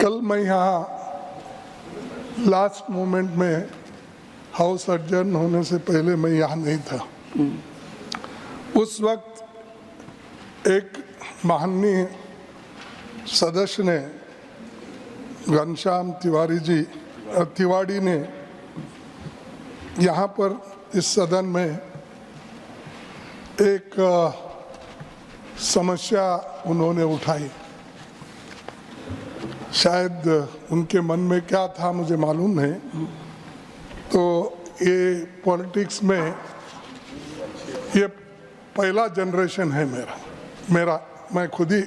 कल मैं यहाँ लास्ट मोमेंट में हाउस एडजर्न होने से पहले मैं यहाँ नहीं था। उस वक्त एक माननीय सदस्य ने, घनश्याम तिवाड़ी ने यहाँ पर इस सदन में एक समस्या उन्होंने उठाई। शायद उनके मन में क्या था मुझे मालूम नहीं। तो ये पॉलिटिक्स में ये पहला जनरेशन है मेरा मैं खुद ही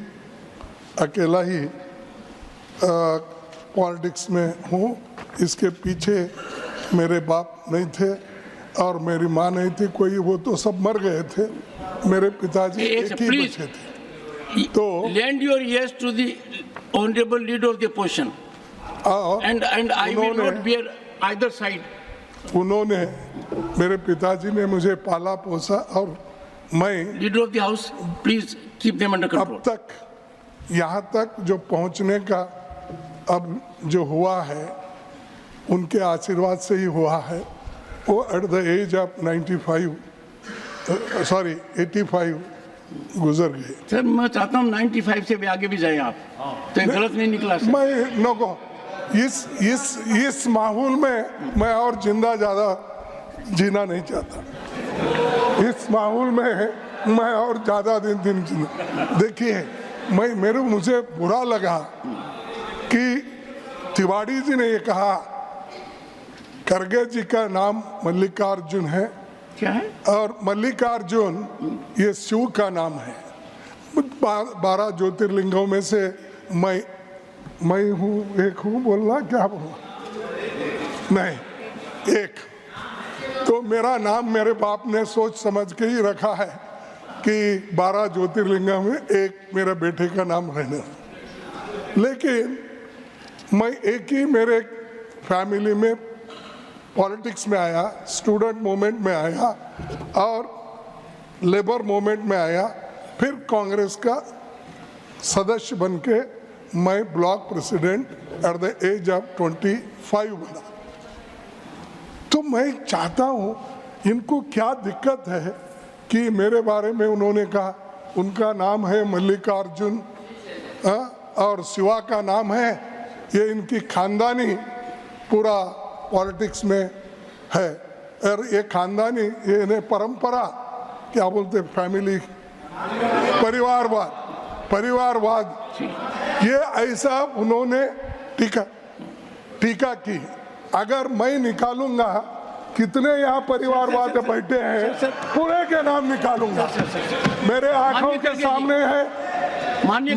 अकेला ही पॉलिटिक्स में हूँ। इसके पीछे मेरे बाप नहीं थे और मेरी माँ नहीं थी कोई, वो तो सब मर गए थे। मेरे पिताजी एक ही बचे थे। तो lend your ears to the honorable leader of the opposition, and I will not bear either side. उन्होंने, मेरे पिताजी ने मुझे पाला पोसा और मैं, leader of the house, please keep them under control. अब तक यहाँ तक जो पहुँचने का अब जो हुआ है उनके आशीर्वाद से ही हुआ है। वो एट द एज ऑफ 85 गुजर गए। सर मैं चाहता हूँ 95 से भी आगे भी जाए आप, तो ये गलत नहीं निकला सर। मैं नो इस माहौल में मैं और जिंदा ज़्यादा जीना नहीं चाहता। इस माहौल में मैं और ज़्यादा दिन जीना। देखिए मुझे बुरा लगा कि तिवाड़ी जी ने ये कहा खड़गे जी का नाम मल्लिकार्जुन है। क्या है? और मल्लिकार्जुन ये शिव का नाम है। 12 ज्योतिर्लिंगों में से मैं हूँ, एक हूँ बोलना, क्या बोलना, नहीं एक। तो मेरा नाम मेरे बाप ने सोच समझ के ही रखा है कि 12 ज्योतिर्लिंगों में एक मेरे बेटे का नाम रहना। लेकिन मैं एक ही मेरे फैमिली में पॉलिटिक्स में आया, स्टूडेंट मूवमेंट में आया और लेबर मूवमेंट में आया, फिर कांग्रेस का सदस्य बनके मैं block president at the age of 25 बना। तो मैं चाहता हूँ, इनको क्या दिक्कत है कि मेरे बारे में उन्होंने कहा उनका नाम है मल्लिकार्जुन और शिवा का नाम है, ये इनकी खानदानी पूरा पॉलिटिक्स में है। और ये खानदानी, ये इन्हें परंपरा क्या बोलते, फैमिली, परिवारवाद ये ऐसा उन्होंने टीका की। अगर मैं निकालूंगा कितने यहाँ परिवारवाद बैठे हैं, पूरे के नाम निकालूंगा। मेरे आंखों के सामने है,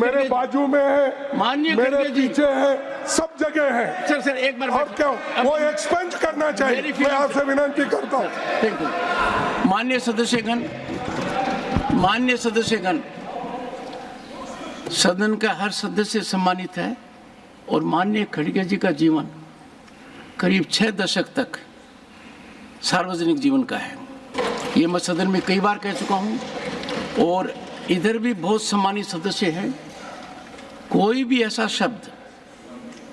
मेरे बाजू में है, मेरे पीछे है, सब जगह है। सर एक बार और क्या वो एक्सपेंज करना चाहिए, मैं आपसे विनती करता हूँ। माननीय सदस्यगण, सदन का हर सदस्य सम्मानित है और माननीय खड़गे जी का जीवन करीब 6 दशक तक सार्वजनिक जीवन का है। ये मैं सदन में कई बार कह चुका हूँ और इधर भी बहुत सम्मानित सदस्य हैं। कोई भी ऐसा शब्द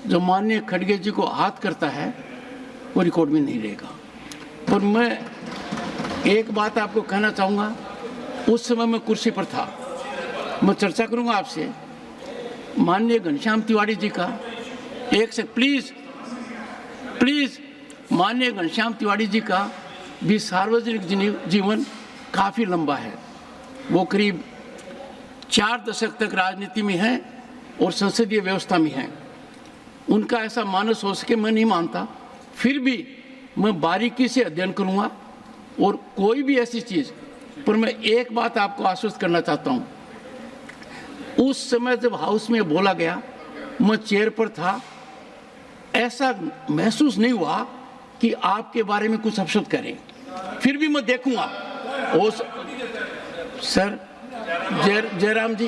जो माननीय खड़गे जी को आहत करता है वो रिकॉर्ड में नहीं रहेगा। और मैं एक बात आपको कहना चाहूँगा, उस समय मैं कुर्सी पर था, मैं चर्चा करूँगा आपसे। माननीय घनश्याम तिवाड़ी जी का एक से प्लीज़ माननीय घनश्याम तिवाड़ी जी का भी सार्वजनिक जीवन काफ़ी लंबा है। वो करीब 4 दशक तक राजनीति में हैं और संसदीय व्यवस्था में हैं। उनका ऐसा मानस हो सके मैं नहीं मानता, फिर भी मैं बारीकी से अध्ययन करूँगा और कोई भी ऐसी चीज़ पर मैं एक बात आपको आश्वस्त करना चाहता हूँ। उस समय जब हाउस में बोला गया, मैं चेयर पर था, ऐसा महसूस नहीं हुआ कि आपके बारे में कुछ अपशब्द करें। फिर भी मैं देखूंगा। सर जयराम जी,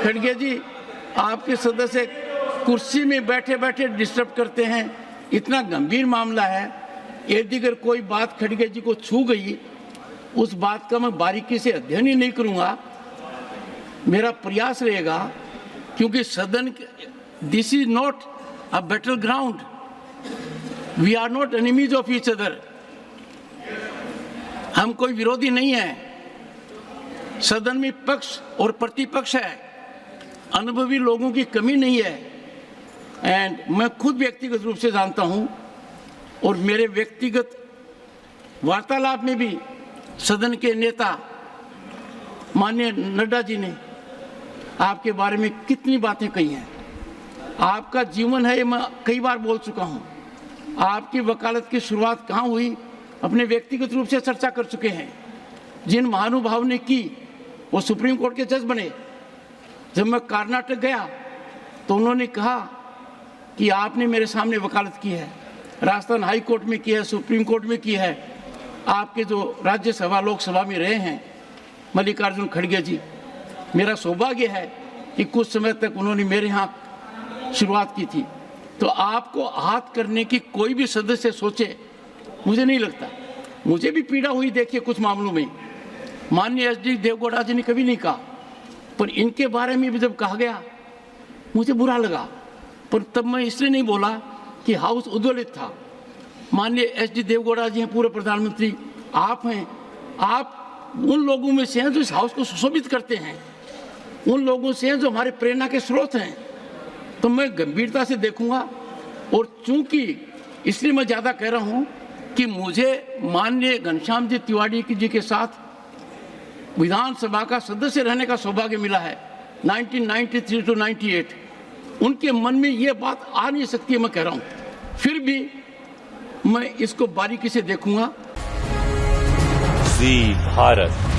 खड़गे जी आपके सदस्य कुर्सी में बैठे बैठे डिस्टर्ब करते हैं। इतना गंभीर मामला है, यदि अगर कोई बात खड़गे जी को छू गई उस बात का मैं बारीकी से अध्ययन ही नहीं करूंगा। मेरा प्रयास रहेगा, क्योंकि सदन, this is not a battle ground, we are not enemies of each other. हम कोई विरोधी नहीं है। सदन में पक्ष और प्रतिपक्ष है, अनुभवी लोगों की कमी नहीं है। एंड मैं खुद व्यक्तिगत रूप से जानता हूं, और मेरे व्यक्तिगत वार्तालाप में भी सदन के नेता माननीय नड्डा जी ने आपके बारे में कितनी बातें कही हैं। आपका जीवन है, ये मैं कई बार बोल चुका हूं। आपकी वकालत की शुरुआत कहाँ हुई, अपने व्यक्तिगत रूप से चर्चा कर चुके हैं। जिन महानुभाव ने की, वो सुप्रीम कोर्ट के जज बने। जब मैं कर्नाटक गया तो उन्होंने कहा कि आपने मेरे सामने वकालत की है, राजस्थान हाई कोर्ट में की है, सुप्रीम कोर्ट में की है। आपके जो राज्यसभा लोकसभा में रहे हैं मल्लिकार्जुन खड़गे जी, मेरा सौभाग्य है कि कुछ समय तक उन्होंने मेरे यहाँ शुरुआत की थी। तो आपको आहत करने की कोई भी सदस्य सोचे, मुझे नहीं लगता। मुझे भी पीड़ा हुई, देखिए कुछ मामलों में माननीय एच डी देवगौड़ा जी ने कभी नहीं कहा, पर इनके बारे में भी जब कहा गया मुझे बुरा लगा। पर तब मैं इसलिए नहीं बोला कि हाउस उद्वेलित था। माननीय एच डी देवगौड़ा जी हैं, पूर्व प्रधानमंत्री आप हैं, आप उन लोगों में से हैं जो इस हाउस को सुशोभित करते हैं, उन लोगों से हैं जो हमारे प्रेरणा के स्रोत हैं। तो मैं गंभीरता से देखूंगा। और चूंकि इसलिए मैं ज़्यादा कह रहा हूं कि मुझे माननीय घनश्याम जी तिवारी जी के साथ विधानसभा का सदस्य रहने का सौभाग्य मिला है 1993 to 98। उनके मन में ये बात आ नहीं सकती है, मैं कह रहा हूं। फिर भी मैं इसको बारीकी से देखूंगा। जी भारत।